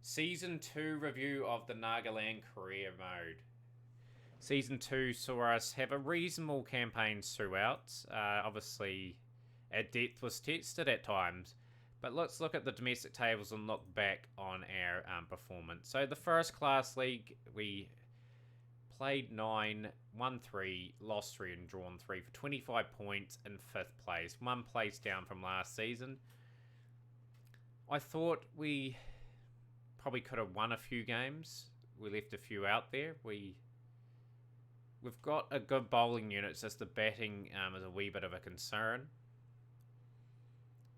Season 2 review of the Nagaland career mode. Season 2 saw us have a reasonable campaign throughout. Obviously, our depth was tested at times. But let's look at the domestic tables and look back on our performance. So the first class league, we played 9, won 3, lost 3 and drawn 3 for 25 points in 5th place. 1 place down from last season. I thought we probably could have won a few games. We left a few out there. We've got a good bowling unit. It's just the batting is a wee bit of a concern.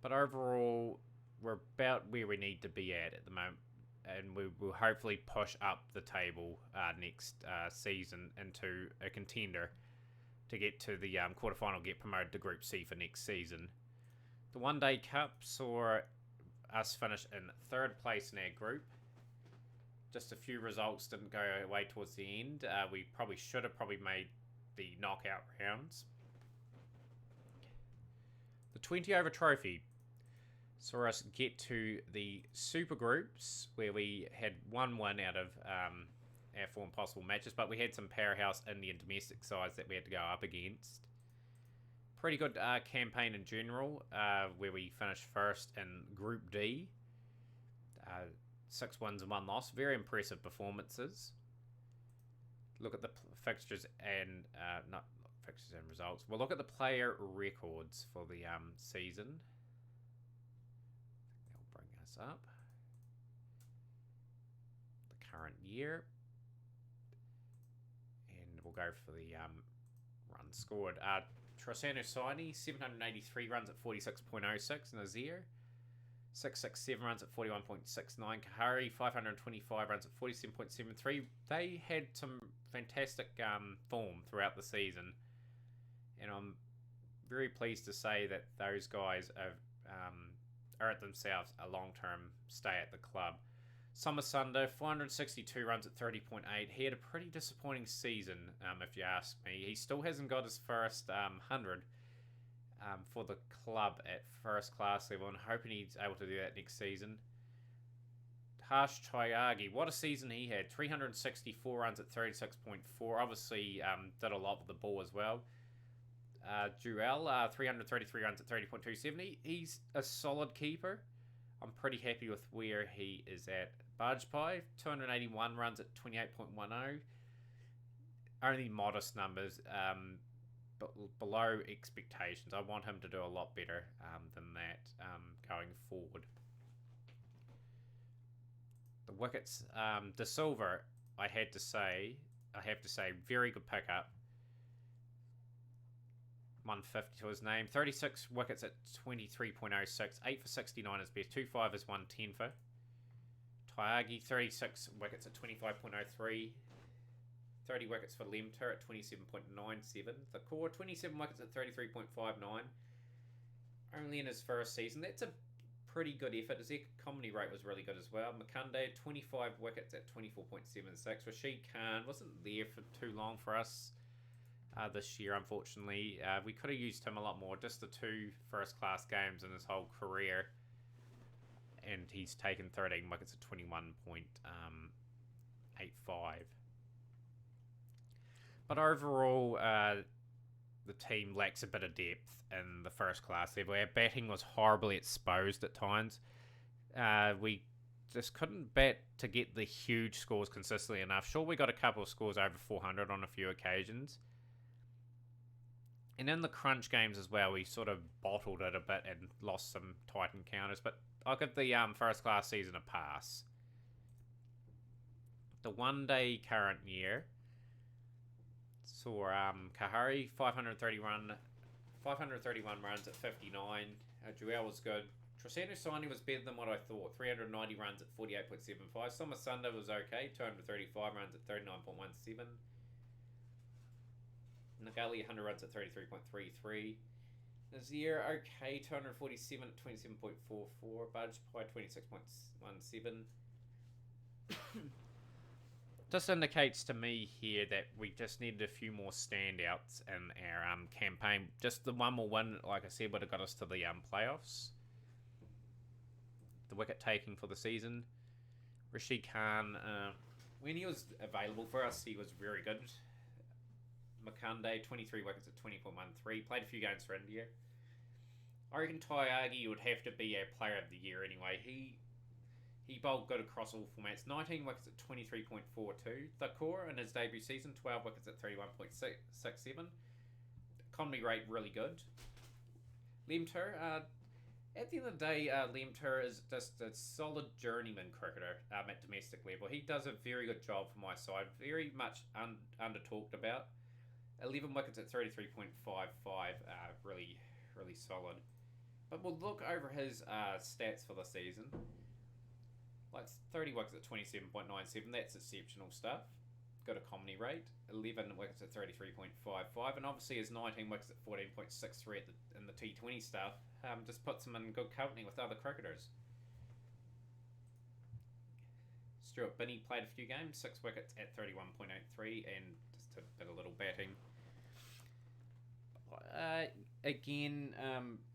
But overall, we're about where we need to be at the moment. And we will hopefully push up the table next season into a contender to get to the quarterfinal, get promoted to Group C for next season. The One Day Cup saw us finish in 3rd place in our group. Just a few results didn't go away towards the end. We probably should have made the knockout rounds. The 20 over trophy saw us get to the super groups where we had 1 win out of our 4 impossible matches, but we had some powerhouse Indian domestic sides that we had to go up against. Pretty good campaign in general, where we finished first in Group D. 6 wins and 1 loss. Very impressive performances. Look at the fixtures and not fixtures and results. We'll look at the player records for the season. They'll bring us up. The current year. And we'll go for the runs scored. Trasano Saini, 783 runs at 46.06. Nazir, 667 runs at 41.69. Kahari, 525 runs at 47.73. They had some fantastic form throughout the season. And I'm very pleased to say that those guys are at themselves a long-term stay at the club. Somasunda, 462 runs at 30.8. He had a pretty disappointing season, if you ask me. He still hasn't got his first 100 for the club at first class level, and hoping he's able to do that next season. Harsh Tyagi, what a season he had. 364 runs at 36.4. Obviously, did a lot with the ball as well. Jewel, 333 runs at 30.27. He's a solid keeper. I'm pretty happy with where he is at. Bajpai, 281 runs at 28.10. Only modest numbers, but below expectations. I want him to do a lot better than that going forward. The wickets, De Silva, I have to say, very good pickup. 150 to his name. 36 wickets at 23.06. 8 for 69 is best. 2-5 is 110 for. Tyagi, 36 wickets at 25.03. 30 wickets for Lemter at 27.97. The core, 27 wickets at 33.59. Only in his first season. That's a pretty good effort. His comedy rate was really good as well. Makunde, 25 wickets at 24.76. Rashid Khan wasn't there for too long for us this year, unfortunately. We could have used him a lot more. Just the 2 first-class games in his whole career. And he's taken 13 wickets at 21.85. But overall, the team lacks a bit of depth in the first-class level. Our batting was horribly exposed at times. We just couldn't bat to get the huge scores consistently enough. Sure, we got a couple of scores over 400 on a few occasions. And in the crunch games as well, we sort of bottled it a bit and lost some tight encounters. But I'll give the first-class season a pass. The one-day current year saw Kahari, 531 runs at 59. Jewel was good. Trasano Saini was better than what I thought. 390 runs at 48.75. Somasunda was okay. 235 runs at 39.17. Nagali, 100 runs at 33.33. Nazir, okay, 247 at 27.44. Bajpai, 26.17. Just indicates to me here that we just needed a few more standouts in our campaign. Just the one more win, like I said, would have got us to the playoffs. The wicket taking for the season. Rashid Khan, when he was available for us, he was very good. Makande, 23 wickets at 24.13. Played a few games for India. I reckon Tyagi would have to be a player of the year anyway. He bowled good across all formats. 19 wickets at 23.42. Thakur in his debut season, 12 wickets at 31.67. Economy rate really good. Lemter, at the end of the day, Lemter is just a solid journeyman cricketer at domestic level. He does a very good job for my side. Very much under talked about. 11 wickets at 33.55. Really, really solid. But we'll look over his stats for the season. Like 30 wickets at 27.97. That's exceptional stuff. Good economy rate. 11 wickets at 33.55. And obviously his 19 wickets at 14.63 in the T20 stuff just puts him in good company with other cricketers. Stuart Binney played a few games. 6 wickets at 31.83 and just a bit of little batting. Again,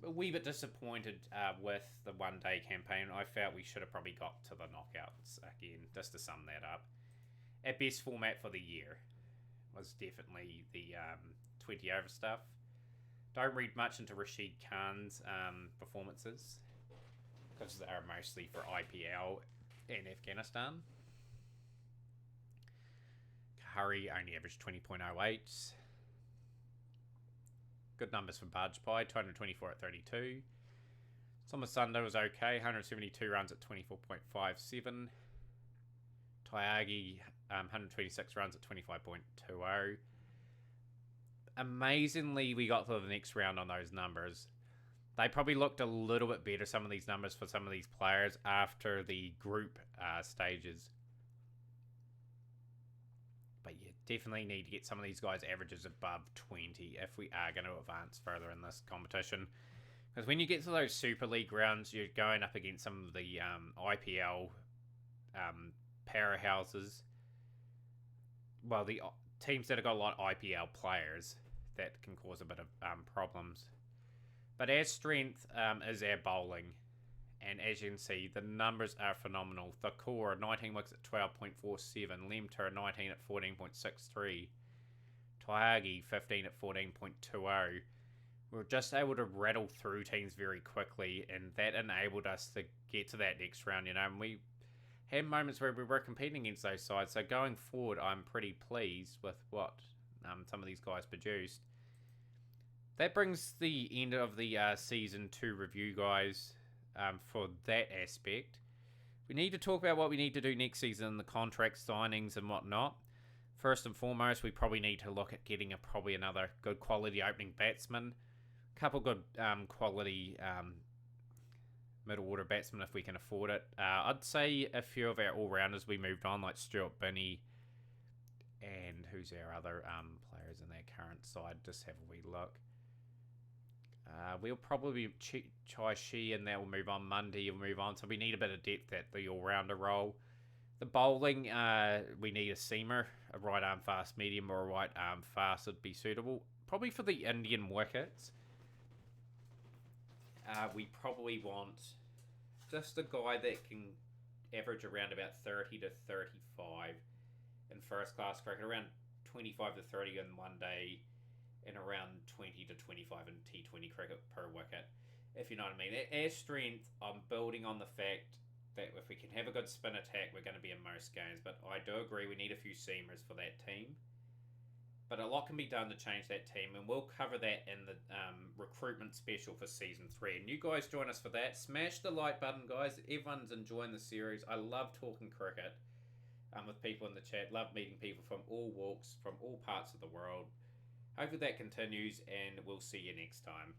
a wee bit disappointed with the one-day campaign. I felt we should have probably got to the knockouts again, just to sum that up. Our best format for the year was definitely the 20 over stuff. Don't read much into Rashid Khan's performances because they are mostly for IPL and Afghanistan. Kahari only averaged 20.08. Good numbers for Bajpai, 224 at 32. Somasunda was okay, 172 runs at 24.57. Tyagi, 126 runs at 25.20. Amazingly, we got to the next round on those numbers. They probably looked a little bit better, some of these numbers for some of these players after the group stages. But you definitely need to get some of these guys' averages above 20 if we are going to advance further in this competition. Because when you get to those Super League rounds, you're going up against some of the IPL powerhouses. Well, the teams that have got a lot of IPL players that can cause a bit of problems. But our strength is our bowling. And as you can see, the numbers are phenomenal. Thakur, 19 wickets at 12.47. Lemter, 19 at 14.63. Tyagi, 15 at 14.20. We were just able to rattle through teams very quickly, and that enabled us to get to that next round, and we had moments where we were competing against those sides. So going forward, I'm pretty pleased with what some of these guys produced. That brings the end of the season 2 review, guys. For that aspect, we need to talk about what we need to do next season, the contract signings and whatnot. First and foremost, we probably need to look at getting probably another good quality opening batsman, a couple good quality middle order batsmen if we can afford it. I'd say a few of our all-rounders we moved on, like Stuart Binney, and who's our other players in their current side. Just have a wee look. We'll probably Chai Shi, and that will move on. Monday will move on. So we need a bit of depth at the all-rounder role. The bowling, we need a seamer, a right arm fast medium or a right arm fast would be suitable. Probably for the Indian wickets. We probably want just a guy that can average around about 30 to 35 in first class cricket, around 25 to 30 in one day, and around 20 to 25 in T20 cricket per wicket, if you know what I mean. Our strength, I'm building on the fact that if we can have a good spin attack, we're going to be in most games. But I do agree we need a few seamers for that team. But a lot can be done to change that team, and we'll cover that in the recruitment special for Season 3. And you guys join us for that. Smash the like button, guys. Everyone's enjoying the series. I love talking cricket with people in the chat. Love meeting people from all walks, from all parts of the world. Hopefully that continues, and we'll see you next time.